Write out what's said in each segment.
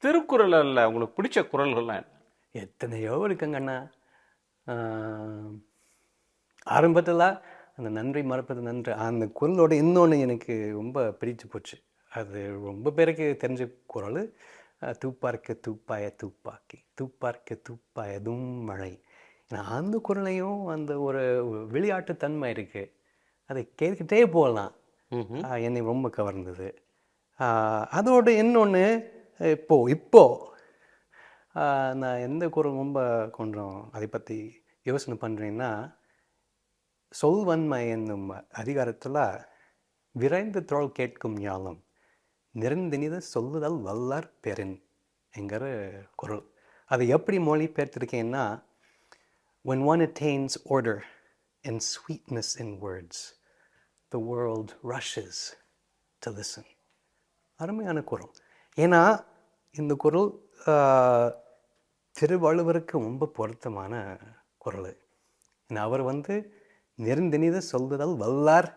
திருக்குறள்ல உங்களுக்கு பிடிச்ச குறள்கள்லாம் என்ன? எத்தனையோ இருக்குங்கண்ணா. ஆரம்பத்தில் அந்த நன்றி மறப்பது நன்று அந்த குரலோட இன்னொன்று எனக்கு ரொம்ப பிடிச்சு போச்சு. அது ரொம்ப பேருக்கு தெரிஞ்ச குரல். தூப்பார்க்க தூப்பாய தூப்பாக்கி தூப்பார்க்க தூப்பாயதும் மழை. ஏன்னா அந்த குரலையும் அந்த ஒரு விளையாட்டுத்தன்மை இருக்குது. அதை கேட்டுக்கிட்டே போகலாம். என்னை ரொம்ப கவர்ந்தது. அதோட இன்னொன்று இப்போ நான் எந்த குரல் ரொம்ப கொஞ்சம் அதை பற்றி யோசனை பண்ணுறேன்னா, சொல்வன்மை என்னும் அதிகாரத்தில் விரைந்து தோள் கேட்கும் ஞானம் நிறைந்தினித சொல்லுதல் வல்லார் பெறின் என்கிற குரல். அதை எப்படி மொழிபெயர்த்திருக்கேன்னா, when one attains order and sweetness in words, the world rushes to listen. அருமையான குரல். ஏன்னா இந்த குரல் திருவள்ளுவருக்கு ரொம்ப பொருத்தமான குரல். அவர் நெருந்தினித சொல்லுதல் வல்லார்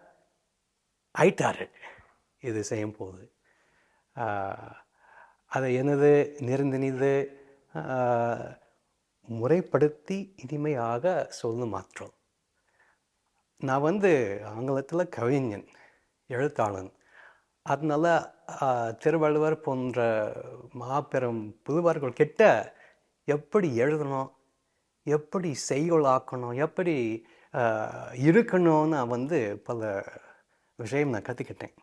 ஆயிட்டாரு இது செய்யும் போது. அதை எனது நெருந்தினிது முறைப்படுத்தி இனிமையாக சொல்லும் ஆற்றல். நான் ஆங்கிலத்தில் கவிஞன், எழுத்தாளன். அதனால் திருவள்ளுவர் போன்ற மாபெரும் புதுவார்கள் கிட்ட எப்படி எழுதணும், எப்படி செய்கொள்ளாக்கணும், எப்படி இருக்கணும்னு பல விஷயம் நான் கற்றுக்கிட்டேன்.